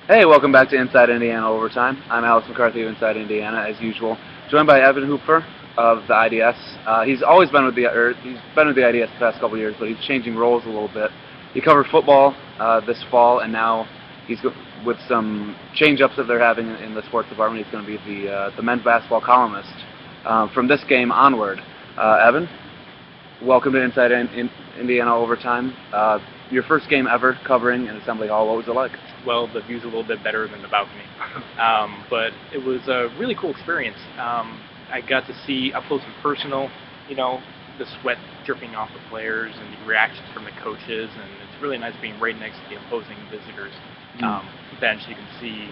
Hey, welcome back to Inside Indiana Overtime. I'm Alex McCarthy of Inside Indiana, as usual, joined by Evan Hoopfer of the IDS. He's always been with he's been with the IDS the past couple of years, but he's changing roles a little bit. He covered football this fall, and now with some change-ups that they're having in the sports department. He's going to be the men's basketball columnist from this game onward. Evan, welcome to Inside Indiana Overtime. Your first game ever covering in Assembly Hall. What was it like? Well, the view's a little bit better than the balcony, but it was a really cool experience. I got to see up close and personal, you know, the sweat dripping off the players and the reactions from the coaches, and it's really nice being right next to the opposing visitors' bench. You can see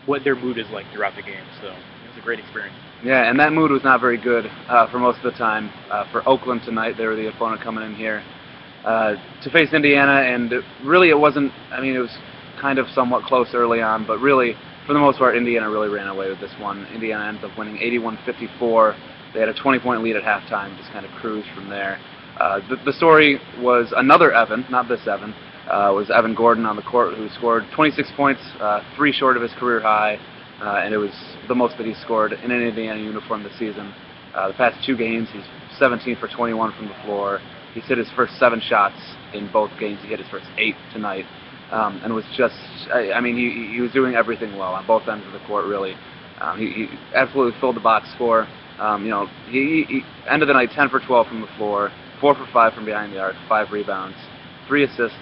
what their mood is like throughout the game, so it was a great experience. Yeah, and that mood was not very good for most of the time. For Oakland tonight, they were the opponent coming in here to face Indiana, and really it wasn't, I mean, it was kind of somewhat close early on, but really, for the most part, Indiana really ran away with this one. Indiana ends up winning 81-54. They had a 20-point lead at halftime, just kind of cruised from there. The story was another Evan, not this Evan, was Evan Gordon on the court, who scored 26 points, 3 short of his career high, and it was the most that he scored in an Indiana uniform this season. The past 2 games, he's 17 for 21 from the floor. He's hit his first 7 shots in both games. He hit his first 8 tonight. And was just, I mean, he was doing everything well on both ends of the court, really. He absolutely filled the box score. He ended the night 10 for 12 from the floor, 4 for 5 from behind the arc, 5 rebounds, 3 assists,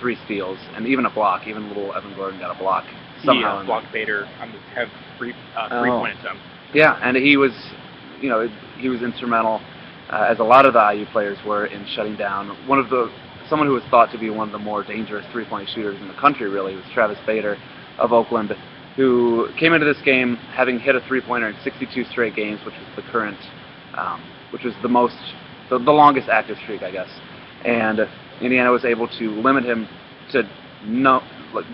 3 steals, and even a block. Even little Evan Gordon got a block somehow. He blocked Bader on the 10th three-point attempt. Yeah, and he was instrumental, as a lot of the IU players were, in shutting down someone who was thought to be one of the more dangerous three-point shooters in the country, really, was Travis Bader of Oakland, who came into this game having hit a three-pointer in 62 straight games, which was the current, which was the longest active streak, I guess. And Indiana was able to limit him to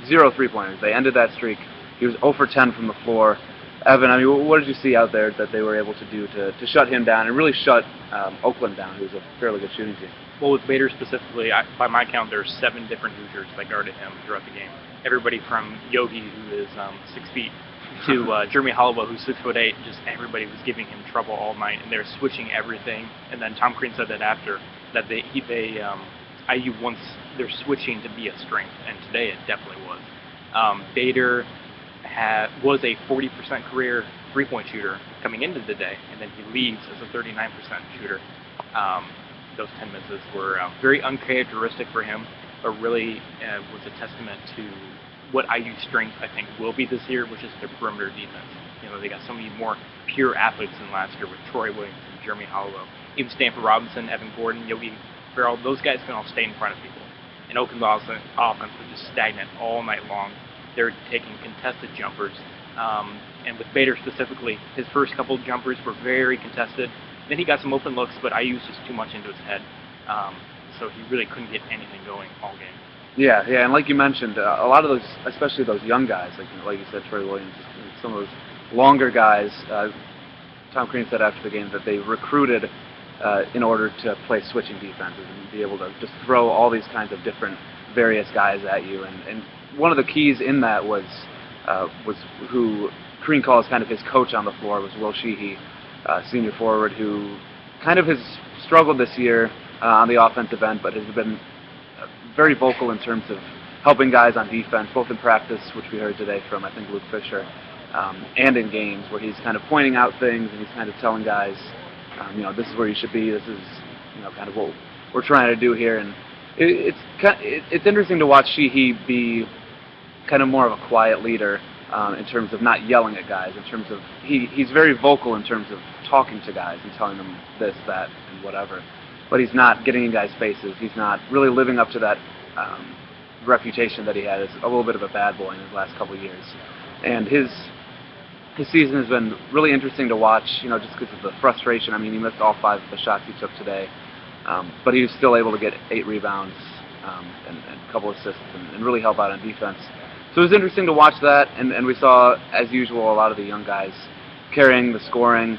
0 three-pointers. They ended that streak. He was 0 for 10 from the floor. Evan, I mean, what did you see out there that they were able to do to shut him down and really shut Oakland down, who's a fairly good shooting team? Well, with Bader specifically, by my count, there are 7 different Hoosiers that guarded him throughout the game. Everybody from Yogi, who is 6 feet, to Jeremy Holloway, who's 6'8". Just everybody was giving him trouble all night, and they're switching everything. And then Tom Crean said that after that IU wants their switching to be a strength, and today it definitely was. Bader was a 40% career three-point shooter coming into the day, and then he leaves as a 39% shooter. Those 10 misses were very uncharacteristic for him, but really was a testament to what IU's strength, I think, will be this year, which is their perimeter defense. You know, they got so many more pure athletes than last year with Troy Williams and Jeremy Holloway. Even Stanford Robinson, Evan Gordon, Yogi Ferrell, those guys can all stay in front of people. And Oakland's offense was just stagnant all night long. They're taking contested jumpers. And with Bader specifically, his first couple of jumpers were very contested. Then he got some open looks, but IU was just too much into his head. So he really couldn't get anything going all game. Yeah, and like you mentioned, a lot of those, especially those young guys, like you said, Troy Williams, some of those longer guys, Tom Crean said after the game that they recruited in order to play switching defenses and be able to just throw all these kinds of different various guys at you. And one of the keys in that was who Crean calls kind of his coach on the floor, was Will Sheehy, senior forward, who kind of has struggled this year on the offensive end, but has been very vocal in terms of helping guys on defense, both in practice, which we heard today from, I think, Luke Fisher, and in games, where he's kind of pointing out things and he's kind of telling guys, this is where you should be, this is, kind of what we're trying to do here. And it's interesting to watch Sheehy be kind of more of a quiet leader, in terms of not yelling at guys, in terms of he's very vocal in terms of talking to guys and telling them this, that, and whatever. But he's not getting in guys' faces. He's not really living up to that reputation that he had as a little bit of a bad boy in his last couple of years. And his season has been really interesting to watch, just because of the frustration. I mean, he missed all 5 of the shots he took today, but he was still able to get 8 rebounds and a couple assists and really help out on defense. So it was interesting to watch that, and we saw, as usual, a lot of the young guys carrying the scoring.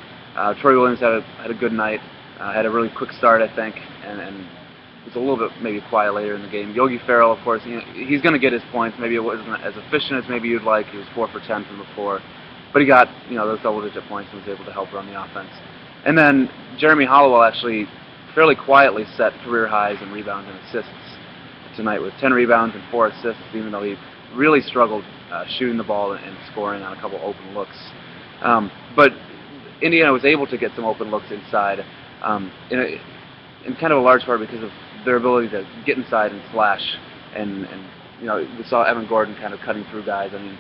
Troy Williams had a good night, had a really quick start, I think, and was a little bit maybe quiet later in the game. Yogi Ferrell, of course, he's going to get his points. Maybe it wasn't as efficient as maybe you'd like. He was 4 for 10 from the floor, but he got those double-digit points and was able to help run the offense. And then Jeremy Hollowell actually fairly quietly set career highs in rebounds and assists tonight with 10 rebounds and 4 assists, even though he really struggled shooting the ball and scoring on a couple open looks. But Indiana was able to get some open looks inside in kind of a large part because of their ability to get inside and slash. And we saw Evan Gordon kind of cutting through guys. I mean,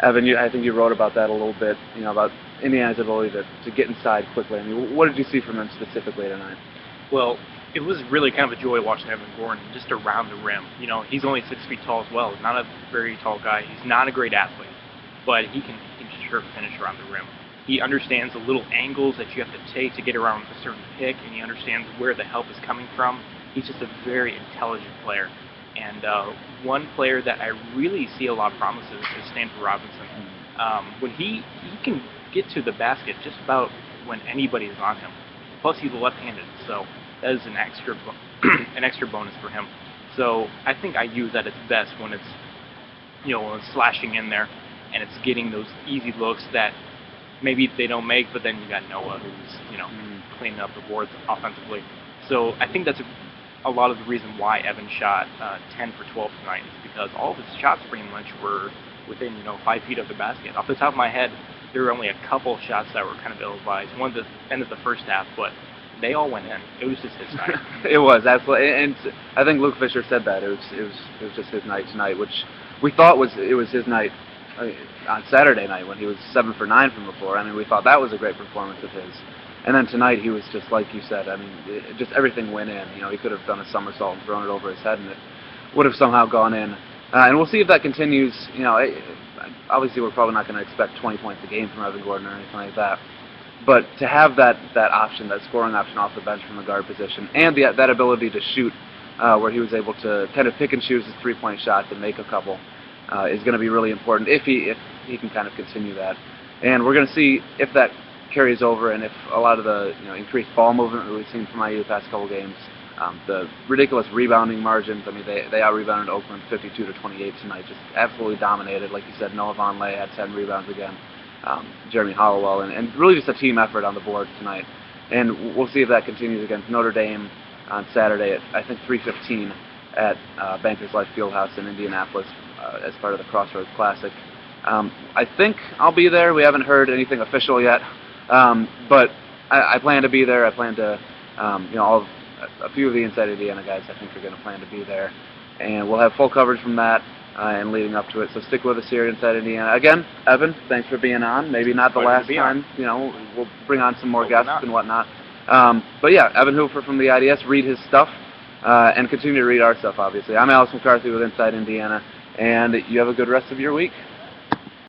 Evan, I think you wrote about that a little bit, about Indiana's ability to get inside quickly. I mean, what did you see from him specifically tonight? Well, it was really kind of a joy watching Evan Gordon just around the rim. He's only 6 feet tall as well. He's not a very tall guy. He's not a great athlete, but he can sure finish around the rim. He understands the little angles that you have to take to get around a certain pick, and he understands where the help is coming from. He's just a very intelligent player. And one player that I really see a lot of promise in is Stanford Robinson. When he can get to the basket just about when anybody is on him. Plus, he's left-handed, so that is an extra bonus for him. So I think I use that at its best when it's when it's slashing in there and it's getting those easy looks that maybe they don't make, but then you got Noah who's cleaning up the boards offensively. So I think that's a lot of the reason why Evan shot 10 for 12 tonight is because all of his shots pretty much were within 5 feet of the basket. Off the top of my head, there were only a couple shots that were kind of ill-advised. One at the end of the first half, but they all went in. It was just his night. It was absolutely, and I think Luke Fisher said that it was just his night tonight, which we thought was his night on Saturday night when he was 7 for 9 from the floor. I mean, we thought that was a great performance of his. And then tonight he was just like you said. I mean, just everything went in. He could have done a somersault and thrown it over his head, and it would have somehow gone in. And we'll see if that continues. Obviously we're probably not going to expect 20 points a game from Evan Gordon or anything like that. But to have that option, that scoring option off the bench from the guard position, and that ability to shoot, where he was able to kind of pick and choose his three-point shots and make a couple, is going to be really important if he can kind of continue that. And we're going to see if that carries over and if a lot of the increased ball movement that we've seen from IU the past couple games, the ridiculous rebounding margins. I mean, they out-rebounded Oakland 52-28 tonight, just absolutely dominated. Like you said, Noah Vonleh had 10 rebounds again. Jeremy Hollowell, and really just a team effort on the boards tonight. And we'll see if that continues against Notre Dame on Saturday at, I think, 3:15 at Bankers Life Fieldhouse in Indianapolis as part of the Crossroads Classic. I think I'll be there. We haven't heard anything official yet, but I plan to be there. I plan to, a few of the Inside Indiana guys I think are going to plan to be there. And we'll have full coverage from that and leading up to it. So stick with us here at Inside Indiana. Again, Evan, thanks for being on. Maybe not the last time. We'll bring on some more guests and whatnot. But yeah, Evan Hoopfer from the IDS. Read his stuff and continue to read our stuff, obviously. I'm Alex McCarthy with Inside Indiana, and you have a good rest of your week.